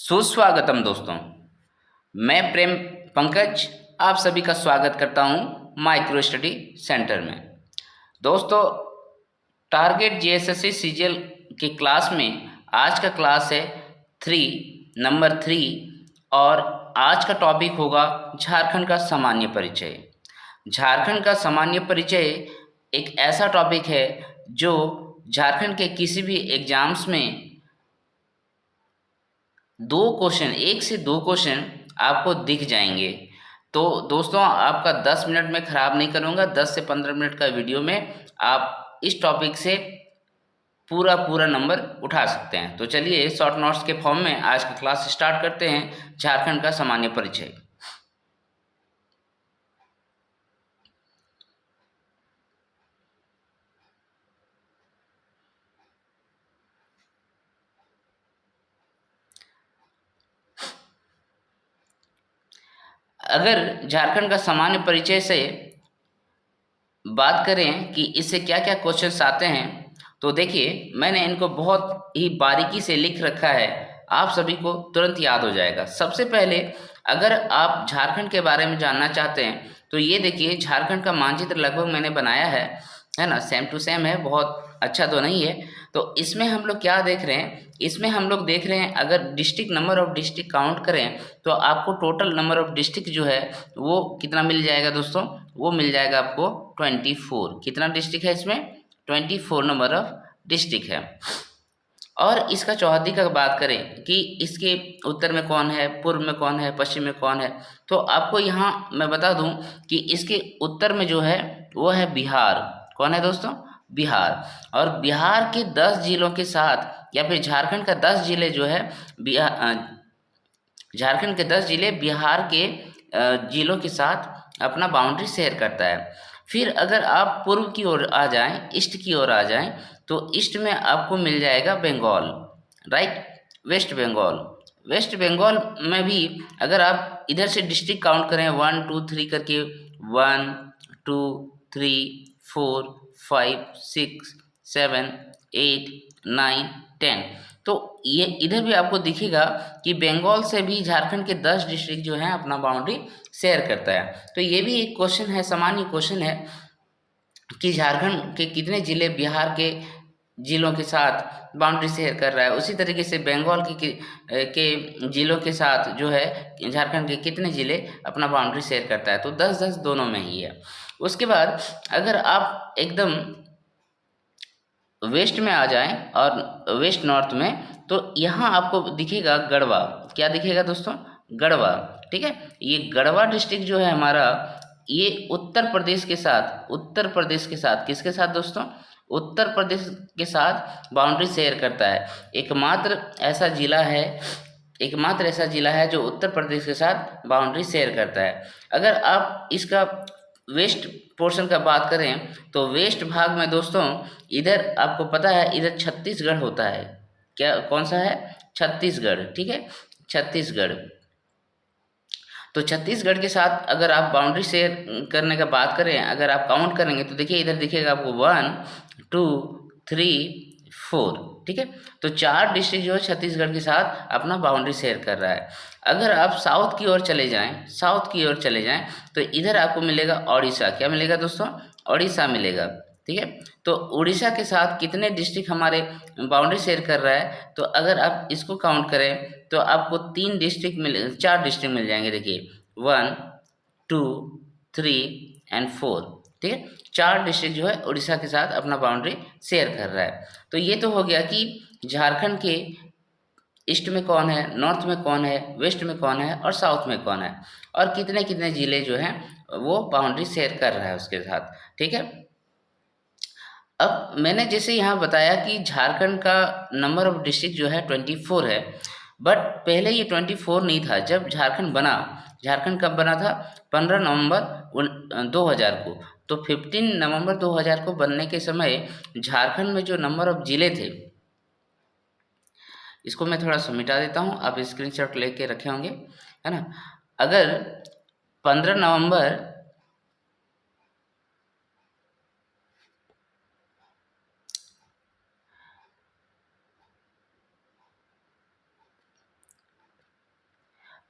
सुस्वागतम दोस्तों। मैं प्रेम पंकज आप सभी का स्वागत करता हूं माइक्रो स्टडी सेंटर में। दोस्तों, टारगेट जीएसएससी सीजीएल की क्लास में आज का क्लास है नंबर 3 और आज का टॉपिक होगा झारखंड का सामान्य परिचय। झारखंड का सामान्य परिचय एक ऐसा टॉपिक है जो झारखंड के किसी भी एग्जाम्स में एक से दो क्वेश्चन आपको दिख जाएंगे। तो दोस्तों, आपका 10 मिनट में ख़राब नहीं करूँगा। 10 से 15 मिनट का वीडियो में आप इस टॉपिक से पूरा पूरा नंबर उठा सकते हैं। तो चलिए शॉर्ट नोट्स के फॉर्म में आज की क्लास स्टार्ट करते हैं। झारखंड का सामान्य परिचय। अगर झारखंड का सामान्य परिचय से बात करें कि इससे क्या क्या क्वेश्चंस आते हैं, तो देखिए मैंने इनको बहुत ही बारीकी से लिख रखा है, आप सभी को तुरंत याद हो जाएगा। सबसे पहले अगर आप झारखंड के बारे में जानना चाहते हैं तो ये देखिए, झारखंड का मानचित्र लगभग मैंने बनाया है ना, सेम टू सेम है, बहुत अच्छा तो नहीं है। तो इसमें हम लोग क्या देख रहे हैं, इसमें हम लोग देख रहे हैं अगर district number of district count करें तो आपको टोटल नंबर ऑफ डिस्ट्रिक्ट जो है वो कितना मिल जाएगा दोस्तों, वो मिल जाएगा आपको 24। कितना डिस्ट्रिक्ट है इसमें, 24 नंबर ऑफ डिस्ट्रिक्ट है। और इसका चौहद्दी का बात करें कि इसके उत्तर में कौन है, पूर्व में कौन है, पश्चिम में कौन है, तो आपको यहाँ मैं बता दूं कि इसके उत्तर में जो है वो है बिहार। कौन है दोस्तों, बिहार। और बिहार के 10 जिलों के साथ या फिर झारखंड का 10 जिले जो है झारखंड के 10 जिले बिहार के जिलों के साथ अपना बाउंड्री शेयर करता है। फिर अगर आप पूर्व की ओर आ जाएं, ईस्ट की ओर आ जाएं, तो ईस्ट में आपको मिल जाएगा Bengal, right, West Bengal. West Bengal में भी अगर आप इधर से डिस्ट्रिक्ट काउंट करें 1 2 3 करके, 1 2 3 4 5 6 7 8 9 10, तो ये इधर भी आपको दिखेगा कि बंगाल से भी झारखंड के 10 डिस्ट्रिक्ट जो हैं अपना बाउंड्री शेयर करता है। तो ये भी एक क्वेश्चन है, सामान्य क्वेश्चन है कि झारखंड के कितने जिले बिहार के जिलों के साथ बाउंड्री शेयर कर रहा है। उसी तरीके से बंगाल के जिलों के साथ जो है झारखंड के कितने जिले अपना बाउंड्री शेयर करता है, तो 10-10 दोनों में ही है। उसके बाद अगर आप एकदम वेस्ट में आ जाएं और वेस्ट नॉर्थ में, तो यहाँ आपको दिखेगा गढ़वा। क्या दिखेगा दोस्तों, गढ़वा, ठीक है। ये गढ़वा डिस्ट्रिक्ट जो है हमारा, ये उत्तर प्रदेश के साथ किसके साथ दोस्तों, उत्तर प्रदेश के साथ बाउंड्री शेयर करता है। एकमात्र ऐसा जिला है जो उत्तर प्रदेश के साथ बाउंड्री शेयर करता है। अगर आप इसका वेस्ट पोर्शन का बात करें तो वेस्ट भाग में दोस्तों इधर आपको पता है, इधर छत्तीसगढ़ होता है। क्या, कौन सा है, छत्तीसगढ़, ठीक है, छत्तीसगढ़। तो छत्तीसगढ़ के साथ अगर आप बाउंड्री शेयर करने का बात करें, अगर आप काउंट करेंगे तो देखिए इधर दिखेगा आपको 1 2 3 4, ठीक है। तो 4 डिस्ट्रिक्ट जो है छत्तीसगढ़ के साथ अपना बाउंड्री शेयर कर रहा है। अगर आप साउथ की ओर चले जाएं तो इधर आपको मिलेगा ओडिशा। क्या मिलेगा दोस्तों, ओडिशा मिलेगा, ठीक है। तो उड़ीसा के साथ कितने डिस्ट्रिक्ट हमारे बाउंड्री शेयर कर रहा है, तो अगर आप इसको काउंट करें तो आपको 4 डिस्ट्रिक्ट मिल जाएंगे। देखिए 1 2 3 एंड 4, ठीक है। 4 डिस्ट्रिक्ट जो है उड़ीसा के साथ अपना बाउंड्री शेयर कर रहा है। तो ये तो हो गया कि झारखंड के ईस्ट में कौन है, नॉर्थ में कौन है, वेस्ट में कौन है और साउथ में कौन है, और कितने कितने जिले जो हैं वो बाउंड्री शेयर कर रहा है उसके साथ, ठीक है। अब मैंने जैसे यहाँ बताया कि झारखंड का नंबर ऑफ डिस्ट्रिक्ट जो है 24 है, बट पहले ये 24 नहीं था। जब झारखंड बना, झारखंड कब बना था, 15 नवंबर 2000 को। तो 15 नवंबर 2000 को बनने के समय झारखंड में जो नंबर ऑफ जिले थे, इसको मैं थोड़ा सा मिटा देता हूँ, आप स्क्रीनशॉट लेके रखे होंगे, है ना। अगर 15 नवंबर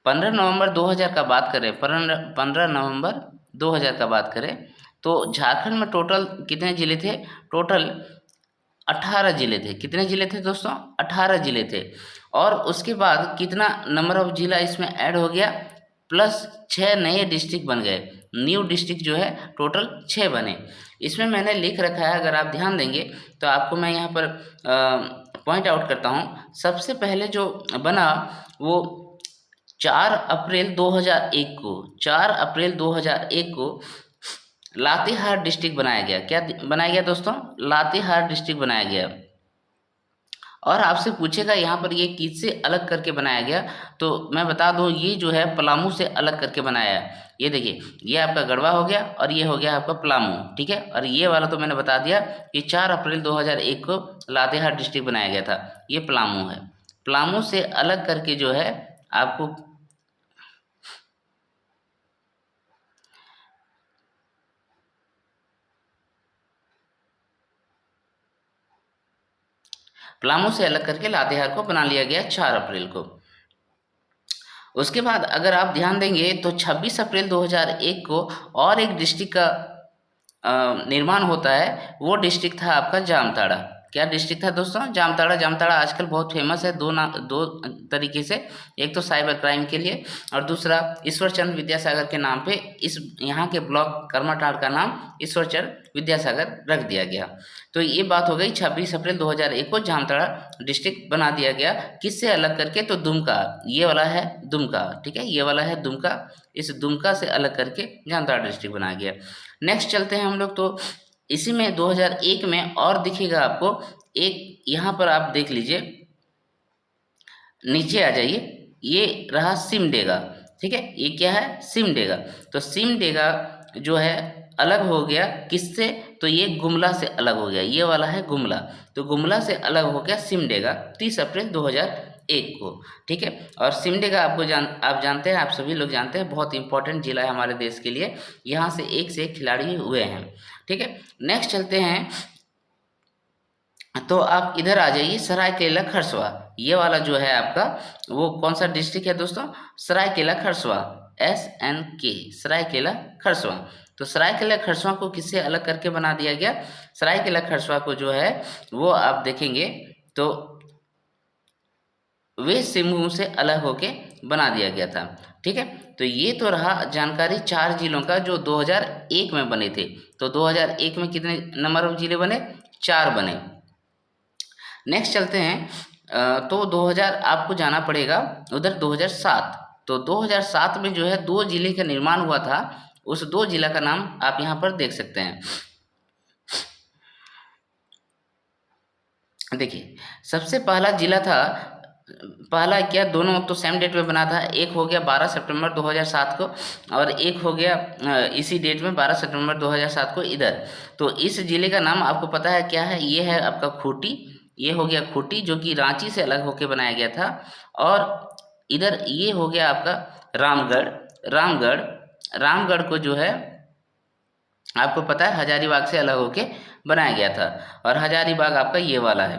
15 नवंबर 2000 का बात करें, 15 नवंबर 2000 का बात करें तो झारखंड में टोटल कितने जिले थे? टोटल 18 जिले थे। कितने जिले थे दोस्तों? 18 जिले थे। और उसके बाद कितना नंबर ऑफ जिला इसमें ऐड हो गया? प्लस 6 नए डिस्ट्रिक्ट बन गए। न्यू डिस्ट्रिक्ट जो है टोटल 6 बने। इसमें मैंने लिख रखा है, अगर आप ध्यान देंगे तो आपको मैं यहाँ पर पॉइंट आउट करता हूँ। सबसे पहले जो बना वो 4 अप्रैल 2001 को, 4 अप्रैल 2001 को लातेहार डिस्ट्रिक्ट बनाया गया। क्या बनाया गया दोस्तों? लातेहार डिस्ट्रिक्ट बनाया गया। और आपसे पूछेगा यहाँ पर ये किससे अलग करके बनाया गया, तो मैं बता दूँ ये जो है पलामू से अलग करके बनाया है। ये देखिए, ये आपका गढ़वा हो गया और ये हो गया आपका पलामू, ठीक है। और ये वाला तो मैंने बता दिया कि 4 अप्रैल 2001 को लातेहार डिस्ट्रिक्ट बनाया गया था, ये पलामू है। पलामू से अलग करके जो है आपको पलामू से अलग करके लातेहार को बना लिया गया 4 अप्रैल को। उसके बाद अगर आप ध्यान देंगे तो 26 अप्रैल 2001 को और एक डिस्ट्रिक्ट का निर्माण होता है। वो डिस्ट्रिक्ट था आपका जामताड़ा। क्या डिस्ट्रिक्ट था दोस्तों? जामताड़ा। जामताड़ा आजकल बहुत फेमस है दो तरीके से, एक तो साइबर क्राइम के लिए और दूसरा ईश्वरचंद विद्यासागर के नाम पे इस यहाँ के ब्लॉक करमाटाड़ का नाम ईश्वरचंद विद्यासागर रख दिया गया। तो ये बात हो गई 26 अप्रैल 2001 को जामताड़ा डिस्ट्रिक्ट बना दिया गया। किससे अलग करके? तो दुमका, ये वाला है दुमका, ठीक है, ये वाला है दुमका। इस दुमका से अलग करके जामताड़ा डिस्ट्रिक्ट बनाया गया। नेक्स्ट चलते हैं हम लोग, तो इसी में 2001 में और दिखेगा आपको एक, यहाँ पर आप देख लीजिए, नीचे आ जाइए, ये रहा सिमडेगा, ठीक है। ये क्या है? सिमडेगा। तो सिमडेगा जो है अलग हो गया किससे? तो ये गुमला से अलग हो गया, ये वाला है गुमला। तो गुमला से अलग हो गया सिमडेगा 30 अप्रैल 2001 को, ठीक है। और सिमडेगा आप जानते हैं, आप सभी लोग जानते हैं, बहुत इंपॉर्टेंट जिला है हमारे देश के लिए। यहाँ से एक खिलाड़ी हुए हैं, ठीक है। नेक्स्ट चलते हैं, तो आप इधर आ जाइए, सरायकेला खरसवा। ये वाला जो है आपका वो कौन सा डिस्ट्रिक्ट है दोस्तों? सरायकेला खरसवा, SNK, सरायकेला खरसवा। तो सरायकेला खरसवा को किससे अलग करके बना दिया गया? सरायकेला खरसवा को जो है वो आप देखेंगे तो वेस्ट सिंहभूम से अलग होके बना दिया गया था, ठीक है। तो ये तो रहा जानकारी 4 जिलों का जो 2001 में बने थे। तो 2001 में कितने नंबर ऑफ जिले बने? 4 बने। नेक्स्ट चलते हैं, तो 2000 आपको जाना पड़ेगा उधर 2007। तो 2007 में जो है 2 जिले का निर्माण हुआ था। उस 2 जिला का नाम आप यहाँ पर देख सकते हैं। देखिए, सबसे पहला जिला था, पहला क्या, दोनों तो सेम डेट में बना था। एक हो गया 12 सितंबर 2007 को और एक हो गया इसी डेट में 12 सितंबर 2007 को इधर। तो इस जिले का नाम आपको पता है क्या है? ये है आपका खूंटी। ये हो गया खूंटी जो कि रांची से अलग होकर बनाया गया था। और इधर ये हो गया आपका रामगढ़। रामगढ़ रामगढ़ को जो है आपको पता है हजारीबाग से अलग होके बनाया गया था। और हजारीबाग आपका ये वाला है,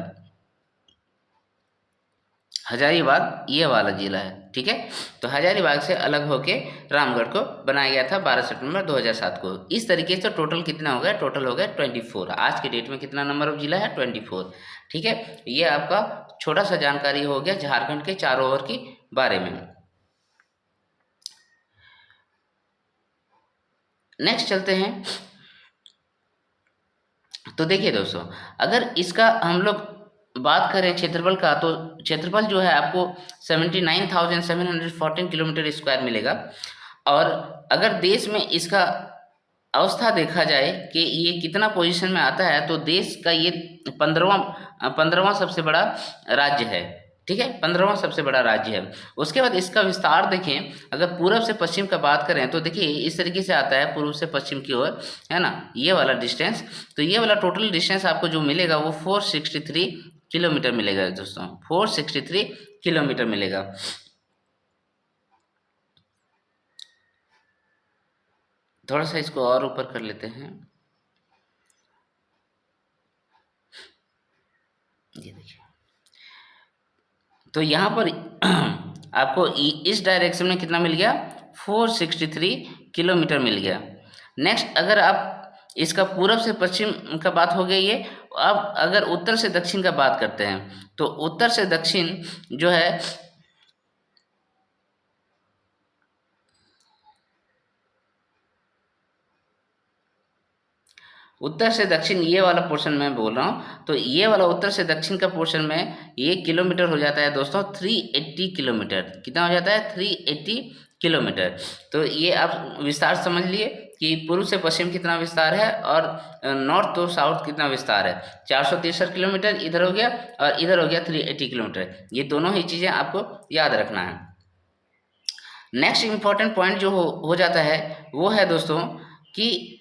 हजारीबाग ये वाला जिला है, ठीक है। तो हजारीबाग से अलग होके रामगढ़ को बनाया गया था 12 सितंबर 2007 को। इस तरीके से टोटल कितना हो गया? टोटल हो गया 24। आज के डेट में कितना नंबर ऑफ जिला है? 24, ठीक है। ये आपका छोटा सा जानकारी हो गया झारखंड के चारों ओर के बारे में। नेक्स्ट चलते हैं, तो देखिए दोस्तों, अगर इसका हम लोग बात करें क्षेत्रफल का, तो क्षेत्रफल जो है आपको 79,714 किलोमीटर स्क्वायर मिलेगा। और अगर देश में इसका अवस्था देखा जाए कि ये कितना पोजीशन में आता है, तो देश का ये 15वां सबसे बड़ा राज्य है, ठीक है। 15वां सबसे बड़ा राज्य है। उसके बाद इसका विस्तार देखें, अगर पूर्व से पश्चिम का बात करें तो देखिए इस तरीके से आता है पूर्व से पश्चिम की ओर, है ना, ये वाला डिस्टेंस। तो ये वाला टोटल डिस्टेंस आपको जो मिलेगा वो 463 किलोमीटर मिलेगा दोस्तों, 463 किलोमीटर मिलेगा। थोड़ा सा इसको और ऊपर कर लेते हैं, ये देखिए। तो यहाँ पर आपको इस डायरेक्शन में कितना मिल गया, 463 किलोमीटर मिल गया। नेक्स्ट अगर आप इसका पूरब से पश्चिम का बात हो गई है, अब अगर उत्तर से दक्षिण का बात करते हैं तो उत्तर से दक्षिण जो है, उत्तर से दक्षिण ये वाला पोर्शन मैं बोल रहा हूँ, तो ये वाला उत्तर से दक्षिण का पोर्शन में ये किलोमीटर हो जाता है दोस्तों 380 किलोमीटर। कितना हो जाता है, 380 किलोमीटर। तो ये आप विस्तार समझ लिए कि पूर्व से पश्चिम कितना विस्तार है और नॉर्थ टू साउथ कितना विस्तार है। 463 किलोमीटर इधर हो गया और इधर हो गया 380 किलोमीटर। ये दोनों ही चीज़ें आपको याद रखना है। नेक्स्ट इम्पॉर्टेंट पॉइंट जो हो जाता है वो है दोस्तों कि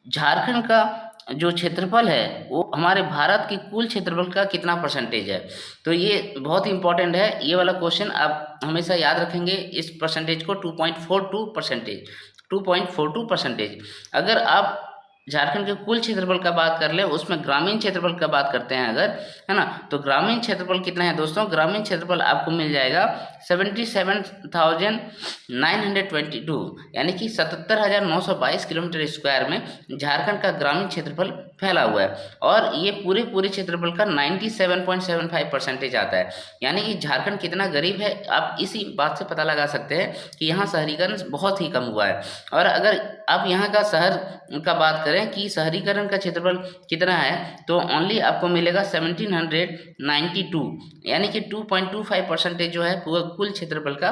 झारखंड का जो क्षेत्रफल है वो हमारे भारत की कुल क्षेत्रफल का कितना परसेंटेज है। तो ये बहुत ही इंपॉर्टेंट है, ये वाला क्वेश्चन आप हमेशा याद रखेंगे इस परसेंटेज को, 2.42%। अगर आप झारखंड के कुल क्षेत्रफल का बात कर ले, उसमें ग्रामीण क्षेत्रफल का बात करते हैं अगर, है ना, तो ग्रामीण क्षेत्रफल कितना है दोस्तों, ग्रामीण क्षेत्रफल आपको मिल जाएगा 77,922, यानी कि 77,922 किलोमीटर स्क्वायर में झारखंड का ग्रामीण क्षेत्रफल फैला हुआ है। और ये पूरे क्षेत्रफल का 97.75% आता है। यानी कि झारखंड कितना गरीब है आप इसी बात से पता लगा सकते हैं कि यहाँ शहरीकरण बहुत ही कम हुआ है। और अगर आप यहाँ का शहर का बात करें कि शहरीकरण का क्षेत्रफल कितना है, तो ओनली आपको मिलेगा 1792, यानी कि 2.25% जो है कुल क्षेत्रफल का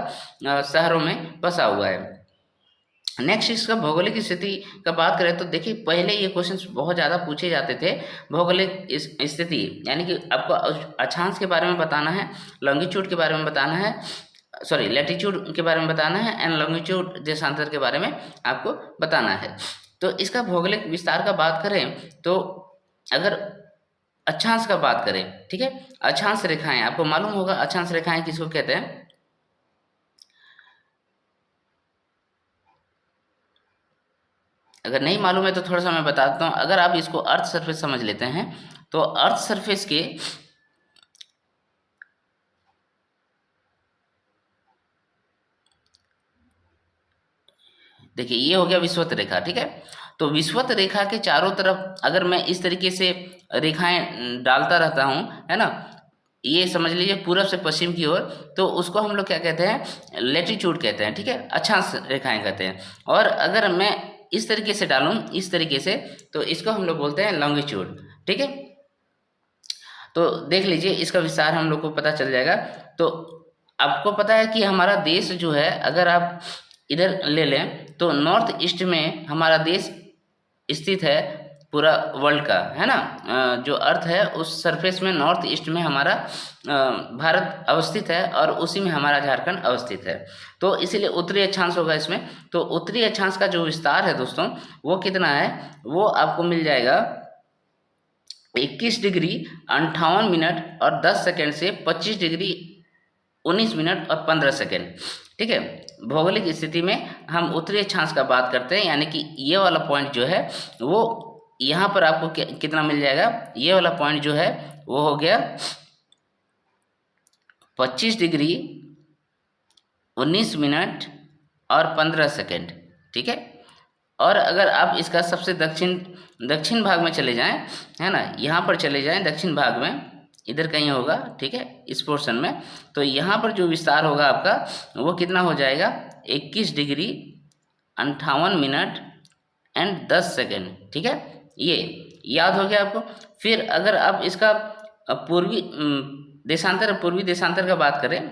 शहरों में बसा हुआ है। नेक्स्ट इसका भौगोलिक स्थिति का बात करें तो देखिए, पहले ये क्वेश्चंस बहुत ज़्यादा पूछे जाते थे। भौगोलिक स्थिति यानी कि आपको अक्षांश के बारे में बताना है, लॉन्गिट्यूड के बारे में बताना है, सॉरी लैटिट्यूड के बारे में बताना है, एंड लॉन्गिट्यूड देशांतर के बारे में आपको बताना है। तो इसका भौगोलिक विस्तार का बात करें तो अगर अक्षांश का बात करें, ठीक है, अक्षांश रेखाएं आपको मालूम होगा, अक्षांश रेखाएं किसको कहते हैं। अगर नहीं मालूम है तो थोड़ा सा मैं बता देता हूँ। अगर आप इसको अर्थ सरफेस समझ लेते हैं तो अर्थ सरफेस के देखिए ये हो गया विषुवत रेखा, ठीक है। तो विषुवत रेखा के चारों तरफ अगर मैं इस तरीके से रेखाएं डालता रहता हूँ, है ना, ये समझ लीजिए पूरब से पश्चिम की ओर, तो उसको हम लोग क्या कहते हैं, लैटिट्यूड कहते हैं, ठीक है, अक्षांश रेखाएं कहते हैं। और अगर मैं इस तरीके से डालूं, इस तरीके से, तो इसको हम लोग बोलते हैं लॉन्गिट्यूड, ठीक है। तो देख लीजिए इसका विस्तार हम लोग को पता चल जाएगा। तो आपको पता है कि हमारा देश जो है, अगर आप इधर ले लें तो नॉर्थ ईस्ट में हमारा देश स्थित है पूरा वर्ल्ड का, है ना, जो अर्थ है उस सरफेस में नॉर्थ ईस्ट में हमारा भारत अवस्थित है और उसी में हमारा झारखंड अवस्थित है। तो इसीलिए उत्तरी अक्षांश होगा इसमें। तो उत्तरी अक्षांश का जो विस्तार है दोस्तों वो कितना है, वो आपको मिल जाएगा 21 डिग्री 58 मिनट और 10 सेकेंड से 25 डिग्री 19 मिनट और 15 सेकेंड, ठीक है। भौगोलिक स्थिति में हम उत्तरी अक्षांश का बात करते हैं, यानी कि ये वाला पॉइंट जो है वो यहाँ पर आपको कितना मिल जाएगा, ये वाला पॉइंट जो है वो हो गया 25 डिग्री 19 मिनट और 15 सेकेंड, ठीक है। और अगर आप इसका सबसे दक्षिण भाग में चले जाएं, है ना, यहाँ पर चले जाएं दक्षिण भाग में, इधर कहीं होगा, ठीक है, इस पोर्शन में, तो यहाँ पर जो विस्तार होगा आपका वो कितना हो जाएगा 21 डिग्री 58 मिनट एंड 10 सेकेंड, ठीक है। ये याद हो गया आपको। फिर अगर आप इसका पूर्वी देशांतर का बात करें,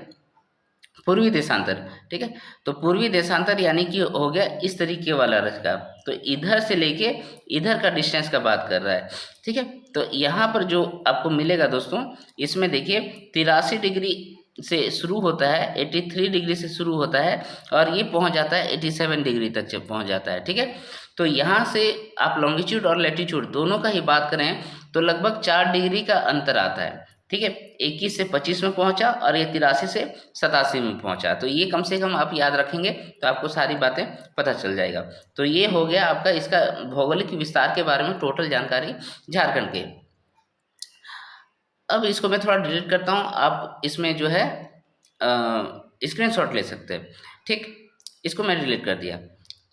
पूर्वी देशांतर, ठीक है, तो पूर्वी देशांतर यानी कि हो गया इस तरीके वाला रेखा, तो इधर से लेके इधर का डिस्टेंस का बात कर रहा है, ठीक है। तो यहाँ पर जो आपको मिलेगा दोस्तों, इसमें देखिए 83 डिग्री से शुरू होता है, 83 डिग्री से शुरू होता है और ये पहुँच जाता है 87 डिग्री तक जब पहुँच जाता है, ठीक है। तो यहाँ से आप लॉन्गिट्यूड और लैटिट्यूड दोनों का ही बात करें तो लगभग 4 डिग्री का अंतर आता है, ठीक है। 21 से 25 में पहुंचा और ये 83 से 87 में पहुंचा। तो ये कम से कम आप याद रखेंगे तो आपको सारी बातें पता चल जाएगा। तो ये हो गया आपका इसका भौगोलिक विस्तार के बारे में टोटल जानकारी झारखंड के। अब इसको मैं थोड़ा डिलीट करता हूँ, आप इसमें जो है स्क्रीनशॉट ले सकते हैं। ठीक, इसको मैंने डिलीट कर दिया।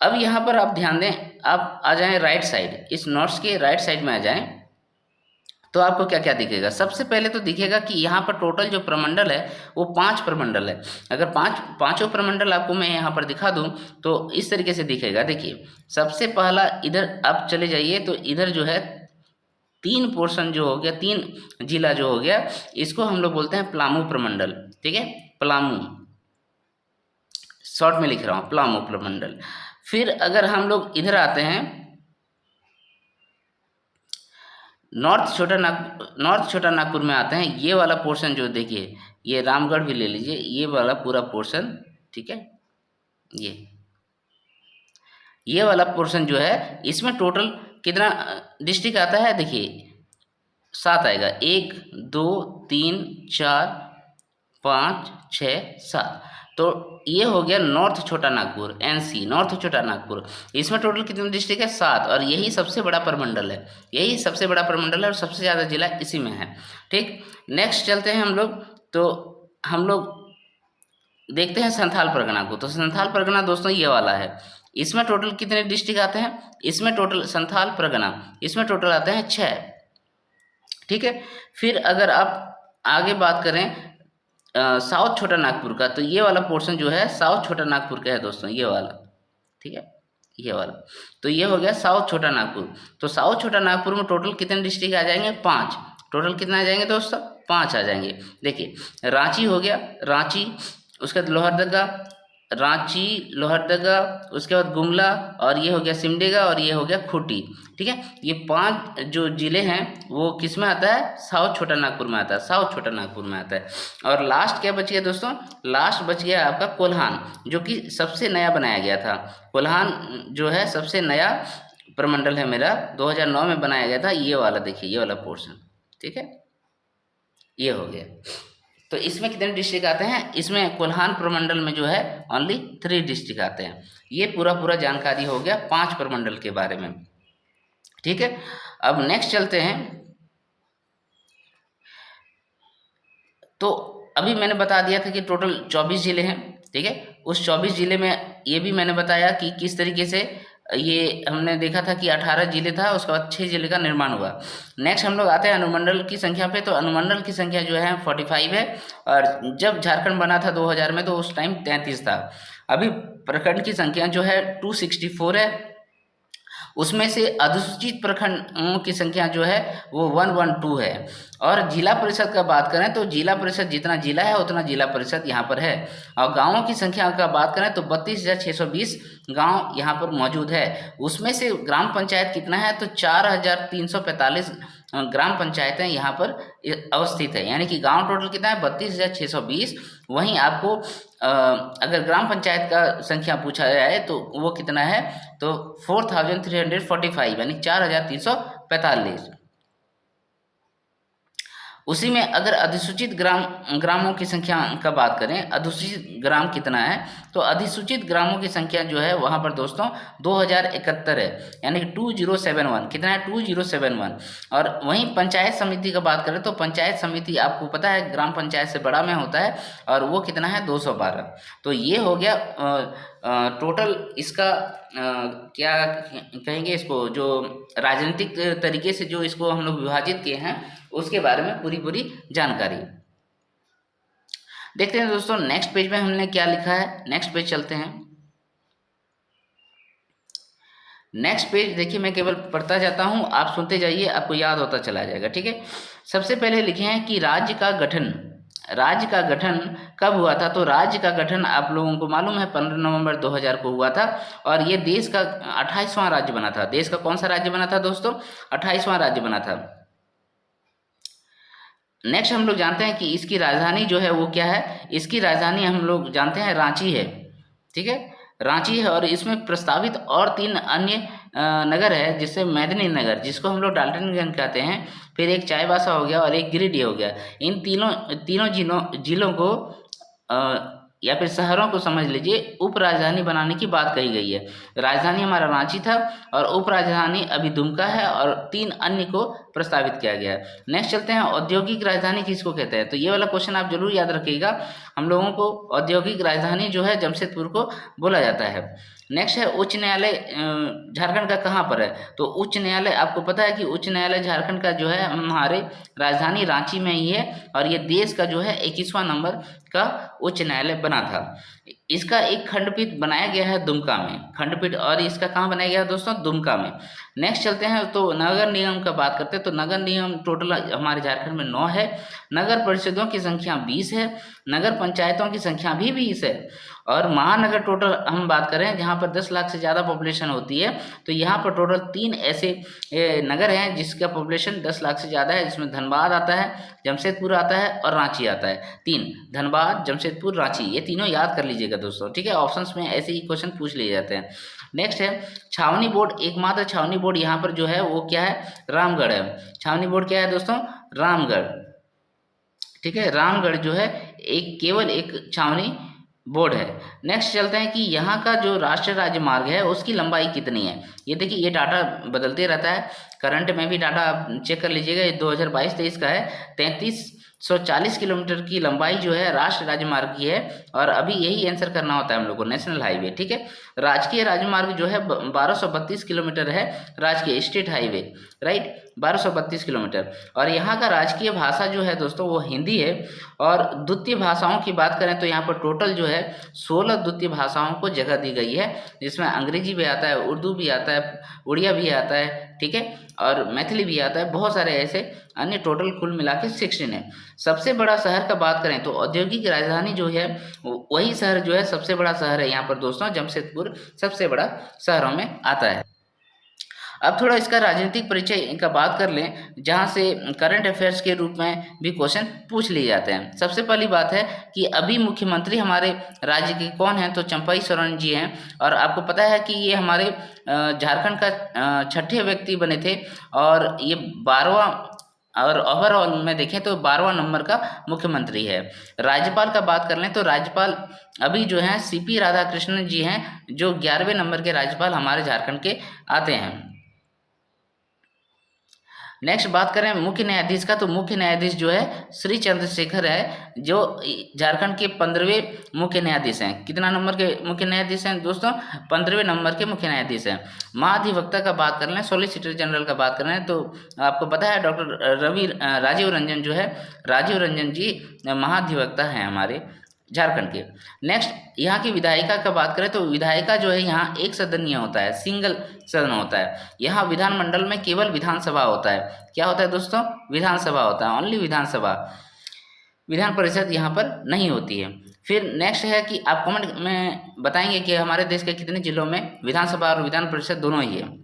अब यहाँ पर आप ध्यान दें, आप आ जाएं राइट साइड, इस नोट्स के राइट साइड में आ जाएं, तो आपको क्या क्या दिखेगा। सबसे पहले तो दिखेगा कि यहाँ पर टोटल जो प्रमंडल है वो 5 प्रमंडल है। अगर पांचों प्रमंडल आपको मैं यहाँ पर दिखा दूँ तो इस तरीके से दिखेगा। देखिए, सबसे पहला इधर आप चले जाइए तो इधर जो है 3 पोर्शन जो हो गया, 3 जिला जो हो गया, इसको हम लोग बोलते हैं पलामू प्रमंडल। ठीक है, पलामू, शॉर्ट में लिख रहा हूँ, पलामू प्रमंडल। फिर अगर हम लोग इधर आते हैं नॉर्थ छोटा नागपुर में आते हैं, ये वाला पोर्शन जो देखिए, ये रामगढ़ भी ले लीजिए, ये वाला पूरा पोर्शन। ठीक है, ये वाला पोर्शन जो है, इसमें टोटल कितना डिस्ट्रिक्ट आता है, देखिए 7 आएगा, 1 2 3 4 5 6 7। तो ये हो गया नॉर्थ छोटा नागपुर, NC, नॉर्थ छोटा नागपुर। इसमें टोटल कितने डिस्ट्रिक्ट है, 7, और यही सबसे बड़ा प्रमंडल है, यही सबसे बड़ा प्रमंडल है और सबसे ज़्यादा जिला इसी में है। ठीक, नेक्स्ट चलते हैं हम लोग, तो हम लोग देखते हैं संथाल परगना को। तो संथाल परगना दोस्तों ये वाला है, इसमें टोटल कितने डिस्ट्रिक्ट आते हैं, इसमें टोटल संथाल परगना, इसमें टोटल आते हैं 6। ठीक है, फिर अगर आप आगे बात करें साउथ छोटा नागपुर का, तो ये वाला पोर्शन जो है साउथ छोटा नागपुर का है दोस्तों, ये वाला। ठीक है, ये वाला, तो ये हो गया साउथ छोटा नागपुर। तो साउथ छोटा नागपुर में टोटल कितने डिस्ट्रिक्ट आ जाएंगे, 5। टोटल कितना आ जाएंगे दोस्तों, 5 आ जाएंगे। देखिए, रांची हो गया, रांची, उसके बाद लोहरदगा, रांची, लोहरदगा, उसके बाद गुमला, और ये हो गया सिमडेगा, और ये हो गया खूंटी। ठीक है, ये 5 जो जिले हैं वो किस में आता है, साउथ छोटा नागपुर में आता है, साउथ छोटा नागपुर में आता है। और लास्ट क्या बच गया दोस्तों, लास्ट बच गया आपका कोल्हान, जो कि सबसे नया बनाया गया था। कोल्हान जो है सबसे नया प्रमंडल है मेरा, 2009 में बनाया गया था। ये वाला देखिए, ये वाला पोर्शन। ठीक है, ये हो गया। तो इसमें कितने डिस्ट्रिक्ट आते हैं, इसमें कोल्हान प्रमंडल में जो है ओनली 3 डिस्ट्रिक्ट आते हैं। ये पूरा जानकारी हो गया 5 प्रमंडल के बारे में। ठीक है, अब नेक्स्ट चलते हैं। तो अभी मैंने बता दिया था कि टोटल 24 जिले हैं। ठीक है, उस 24 जिले में ये भी मैंने बताया कि किस तरीके से ये हमने देखा था कि 18 जिले था, उसके बाद 6 जिले का निर्माण हुआ। नेक्स्ट हम लोग आते हैं अनुमंडल की संख्या पे। तो अनुमंडल की संख्या जो है 45 है, और जब झारखंड बना था 2000 में तो उस टाइम 33 था। अभी प्रखंड की संख्या जो है 264 है, उसमें से अधिसूचित प्रखंडों की संख्या जो है वो 112 है। और जिला परिषद का बात करें तो जिला परिषद जितना जिला है उतना जिला परिषद यहाँ पर है। और गांवों की संख्या का बात करें तो 32,620 गांव यहाँ पर मौजूद है। उसमें से ग्राम पंचायत कितना है, तो 4,345 ग्राम पंचायतें यहाँ पर अवस्थित है। यानी कि गांव टोटल कितना है, 32,620। वहीं आपको अगर ग्राम पंचायत का संख्या पूछा जाए तो वो कितना है, तो 4,345, यानी 4,345। उसी में अगर अधिसूचित ग्रामों की संख्या का बात करें, अधिसूचित ग्राम कितना है, तो अधिसूचित ग्रामों की संख्या जो है वहाँ पर दोस्तों 2071 है, यानी कि 2071। कितना है, 2071। और वहीं पंचायत समिति का बात करें तो पंचायत समिति आपको पता है ग्राम पंचायत से बड़ा में होता है, और वो कितना है, 212। तो ये हो गया टोटल इसका क्या कहेंगे इसको, जो राजनीतिक तरीके से जो इसको हम लोग विभाजित किए हैं उसके बारे में पूरी जानकारी। देखते हैं दोस्तों नेक्स्ट पेज में हमने क्या लिखा है। नेक्स्ट पेज चलते हैं। नेक्स्ट पेज देखिए, मैं केवल पढ़ता जाता हूं, आप सुनते जाइए, आपको याद होता चला जाएगा। ठीक है, सबसे पहले लिखे हैं कि राज्य का गठन कब हुआ था। तो राज्य का गठन आप लोगों को मालूम है 15 नवंबर 2000 को हुआ था, और ये देश का 28वां राज्य बना था। देश का कौन सा राज्य बना था दोस्तों, 28वां राज्य बना था। नेक्स्ट हम लोग जानते हैं कि इसकी राजधानी जो है वो क्या है। इसकी राजधानी हम लोग जानते हैं रांची है। ठीक है, रांची है, और इसमें प्रस्तावित और 3 अन्य नगर है, जिससे मेदिनी नगर, जिसको हम लोग डाल्टनगंज कहते हैं, फिर एक चाईबासा हो गया और एक गिरिडीह हो गया। इन तीनों जिलों को या फिर शहरों को समझ लीजिए उप राजधानी बनाने की बात कही गई है। राजधानी हमारा रांची था और उप राजधानी अभी दुमका है, और 3 अन्य को प्रस्तावित किया गया है। नेक्स्ट चलते हैं, औद्योगिक राजधानी किसको कहते हैं? तो ये वाला क्वेश्चन आप जरूर याद रखिएगा। हम लोगों को औद्योगिक राजधानी जो है जमशेदपुर को बोला जाता है। नेक्स्ट है उच्च न्यायालय झारखंड का कहाँ पर है? तो उच्च न्यायालय आपको पता है कि उच्च न्यायालय झारखंड का जो है हमारे राजधानी रांची में ही है, और ये देश का जो है 21वां नंबर का उच्च न्यायालय बना था। इसका एक खंडपीठ बनाया गया है दुमका में, खंडपीठ, और इसका कहाँ बनाया गया है दोस्तों? दुमका में। नेक्स्ट चलते हैं, तो नगर निगम का बात करते हैं। तो नगर निगम टोटल हमारे झारखंड में 9 है। नगर परिषदों की संख्या 20 है। नगर पंचायतों की संख्या भी 20 है। और महानगर टोटल हम बात करें जहाँ पर 10 लाख से ज़्यादा पॉपुलेशन होती है, तो यहाँ पर टोटल 3 ऐसे नगर हैं जिसका पॉपुलेशन 10 लाख से ज़्यादा है, जिसमें धनबाद आता है, जमशेदपुर आता है और रांची आता है। 3, धनबाद, जमशेदपुर, रांची, ये तीनों याद कर लीजिएगा दोस्तों, ठीक है। ऑप्शंस में ऐसे ही क्वेश्चन पूछ लिए जाते हैं। नेक्स्ट है छावनी बोर्ड। एकमात्र छावनी बोर्ड यहाँ पर जो है वो क्या है? रामगढ़ है। छावनी बोर्ड क्या है दोस्तों? रामगढ़, ठीक है। रामगढ़ जो है केवल एक छावनी बोर्ड है। नेक्स्ट चलते हैं कि यहाँ का जो राष्ट्रीय राजमार्ग है उसकी लंबाई कितनी है? ये देखिए, ये डाटा बदलते रहता है, करंट में भी डाटा आप चेक कर लीजिएगा। ये 2022-23 का है। 3340 किलोमीटर की लंबाई जो है राष्ट्रीय राजमार्ग की है, और अभी यही आंसर करना होता है हम लोग को, नेशनल हाईवे, ठीक है। राजकीय राजमार्ग जो है 1232 किलोमीटर है, राजकीय स्टेट हाईवे, राइट, 1232 किलोमीटर। और यहाँ का राजकीय भाषा जो है दोस्तों वो हिंदी है। और द्वितीय भाषाओं की बात करें तो यहाँ पर टोटल जो है 16 द्वितीय भाषाओं को जगह दी गई है, जिसमें अंग्रेजी भी आता है, उर्दू भी आता है, उड़िया भी आता है, ठीक है, और मैथिली भी आता है, बहुत सारे ऐसे अन्य, टोटल कुल मिला के 16 है। सबसे बड़ा शहर का बात करें तो औद्योगिक राजधानी जो है वही शहर जो है सबसे बड़ा शहर है यहाँ पर दोस्तों, जमशेदपुर सबसे बड़ा शहरों में आता है। अब थोड़ा इसका राजनीतिक परिचय का बात कर लें, जहाँ से करंट अफेयर्स के रूप में भी क्वेश्चन पूछ लिए जाते हैं। सबसे पहली बात है कि अभी मुख्यमंत्री हमारे राज्य के कौन हैं? तो चंपई सोरेन जी हैं। और आपको पता है कि ये हमारे झारखंड का 6ठे व्यक्ति बने थे, और ये 12वां, और ओवरऑल में देखें तो 12वां नंबर का मुख्यमंत्री है। राज्यपाल का बात कर लें तो राज्यपाल अभी जो हैं CP राधाकृष्णन जी हैं, जो 11वें नंबर के राज्यपाल हमारे झारखंड के आते हैं। नेक्स्ट बात करें मुख्य न्यायाधीश का, तो मुख्य न्यायाधीश जो है श्री चंद्रशेखर है, जो झारखंड के 15वें मुख्य न्यायाधीश हैं। कितना नंबर के मुख्य न्यायाधीश हैं दोस्तों? 15वें नंबर के मुख्य न्यायाधीश हैं। महाधिवक्ता का बात कर लें, सॉलिसिटर जनरल का बात कर लें, तो आपको पता है डॉक्टर राजीव रंजन जो है, राजीव रंजन जी महाधिवक्ता हैं हमारे झारखंड के। नेक्स्ट यहाँ की विधायिका का बात करें तो विधायिका जो है यहाँ एक सदनीय होता है, सिंगल सदन होता है। यहाँ विधानमंडल में केवल विधानसभा होता है। क्या होता है दोस्तों? विधानसभा होता है, ओनली विधानसभा, विधान परिषद यहाँ पर नहीं होती है। फिर नेक्स्ट है कि आप कमेंट में बताएंगे कि हमारे देश के कितने जिलों में विधानसभा और विधान परिषद दोनों ही है।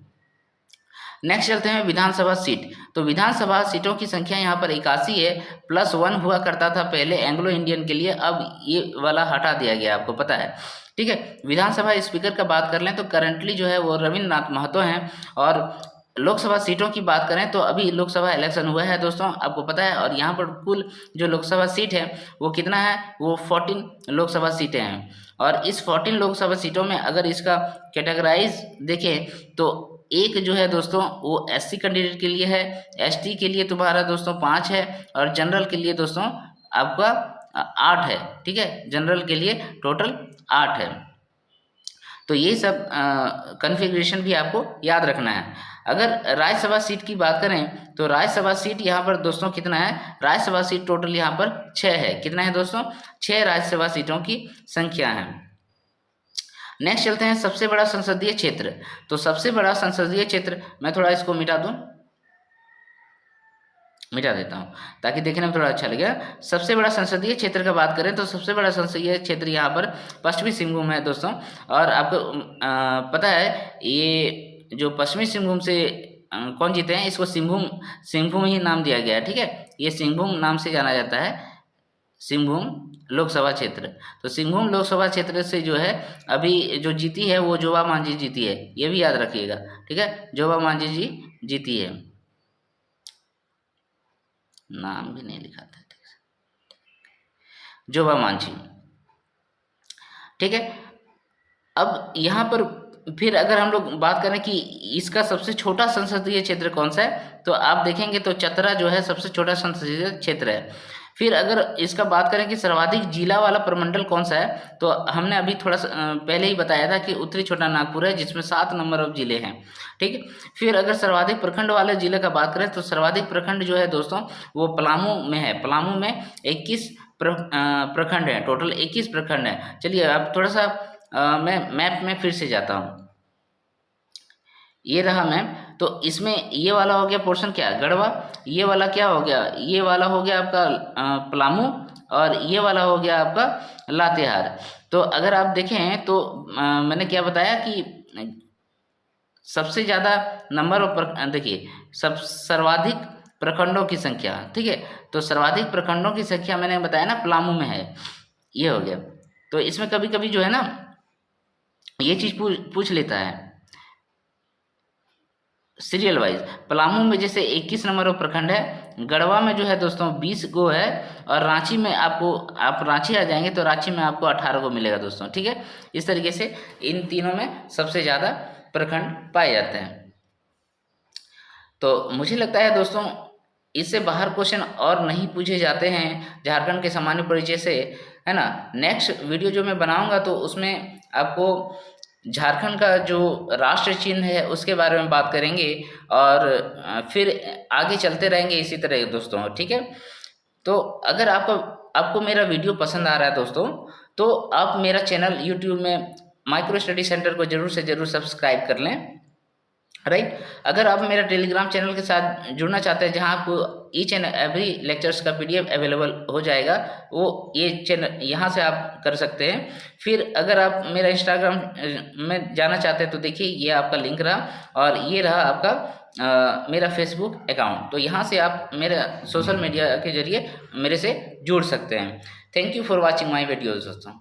नेक्स्ट चलते हैं विधानसभा सीट। तो विधानसभा सीटों की संख्या यहाँ पर 81 है, +1 हुआ करता था पहले एंग्लो इंडियन के लिए, अब ये वाला हटा दिया गया, आपको पता है, ठीक है। विधानसभा स्पीकर का बात कर लें तो करंटली जो है वो रविंद्रनाथ महतो हैं। और लोकसभा सीटों की बात करें तो अभी लोकसभा इलेक्शन हुआ है दोस्तों, आपको पता है, और यहाँ पर कुल जो लोकसभा सीट है वो कितना है? वो 14 लोकसभा सीटें हैं। और इस 14 लोकसभा सीटों में अगर इसका कैटेगराइज देखें तो एक जो है दोस्तों वो SC कैंडिडेट के लिए है, ST के लिए तुम्हारा दोस्तों 5 है, और जनरल के लिए दोस्तों आपका 8 है, ठीक है। जनरल के लिए टोटल 8 है। तो ये सब कन्फिग्रेशन भी आपको याद रखना है। अगर राज्यसभा सीट की बात करें तो राज्यसभा सीट यहाँ पर दोस्तों कितना है? राज्यसभा सीट टोटल यहाँ पर 6 है। कितना है दोस्तों? 6 राज्यसभा सीटों की संख्या है। नेक्स्ट चलते हैं सबसे बड़ा संसदीय क्षेत्र। तो सबसे बड़ा संसदीय क्षेत्र, मैं थोड़ा इसको मिटा देता हूँ ताकि देखने में थोड़ा अच्छा लगेगा। सबसे बड़ा संसदीय क्षेत्र का बात करें तो सबसे बड़ा संसदीय क्षेत्र यहाँ पर पश्चिमी सिंहभूम है दोस्तों। और आपको पता है ये जो पश्चिमी सिंहभूम से कौन जीते हैं, इसको सिंहभूम ही नाम दिया गया है, ठीक है। ये सिंहभूम नाम से जाना जाता है, सिंहभूम लोकसभा क्षेत्र। तो सिंहभूम लोकसभा क्षेत्र से जो है अभी जो जीती है वो जोबा मांझी जीती है, ये भी याद रखिएगा, ठीक है। जोबा मांझी जी जीती है, नाम भी नहीं लिखा था, जोबा मांझी, ठीक है। अब यहाँ पर फिर अगर हम लोग बात करें कि इसका सबसे छोटा संसदीय क्षेत्र कौन सा है, तो आप देखेंगे तो चतरा जो है सबसे छोटा संसदीय क्षेत्र है। फिर अगर इसका बात करें कि सर्वाधिक जिला वाला प्रमंडल कौन सा है, तो हमने अभी थोड़ा सा पहले ही बताया था कि उत्तरी छोटा नागपुर है, जिसमें 7 नंबर ऑफ जिले हैं। ठीक है। फिर अगर सर्वाधिक प्रखंड वाले जिले का बात करें, तो सर्वाधिक प्रखंड जो है दोस्तों वो पलामू में है। पलामू में 21 प्रखंड है, टोटल 21 प्रखंड है। चलिए अब थोड़ा सा मैं मैप में फिर से जाता हूँ। ये रहा मैप। तो इसमें ये वाला हो गया पोर्शन क्या, गढ़वा। ये वाला क्या हो गया, ये वाला हो गया आपका पलामू, और ये वाला हो गया आपका लातेहार। तो अगर आप देखें तो मैंने क्या बताया कि सबसे ज़्यादा नंबर ऑफ देखिए सर्वाधिक प्रखंडों की संख्या, ठीक है। तो सर्वाधिक प्रखंडों की संख्या मैंने बताया ना पलामू में है, ये हो गया। तो इसमें कभी कभी जो है ना ये चीज़ पूछ लेता है सीरियल वाइज। पलामू में जैसे 21 नंबर ऑफ प्रखंड है, गढ़वा में जो है दोस्तों 20 गो है, और रांची में आप रांची आ जाएंगे तो रांची में आपको 18 गो मिलेगा दोस्तों। ठीक है। इस तरीके से इन तीनों में सबसे ज़्यादा प्रखंड पाए जाते हैं। तो मुझे लगता है दोस्तों इससे बाहर क्वेश्चन और नहीं पूछे जाते हैं झारखंड के सामान्य परिचय से, है ना। नेक्स्ट वीडियो जो मैं बनाऊंगा तो उसमें आपको झारखंड का जो राष्ट्र चिन्ह है उसके बारे में बात करेंगे, और फिर आगे चलते रहेंगे इसी तरह दोस्तों। ठीक है। तो अगर आपको मेरा वीडियो पसंद आ रहा है दोस्तों, तो आप मेरा चैनल यूट्यूब में माइक्रो स्टडी सेंटर को जरूर से जरूर सब्सक्राइब कर लें, राइट। अगर आप मेरा टेलीग्राम चैनल के साथ जुड़ना चाहते हैं, जहां आपको ईच एंड एवरी लेक्चर्स का PDF अवेलेबल हो जाएगा, वो ये चैनल यहाँ से आप कर सकते हैं। फिर अगर आप मेरा इंस्टाग्राम में जाना चाहते हैं तो देखिए ये आपका लिंक रहा, और ये रहा आपका मेरा फेसबुक अकाउंट। तो यहाँ से आप मेरा सोशल मीडिया के जरिए मेरे से जुड़ सकते हैं। Thank you for watching my videos दोस्तों।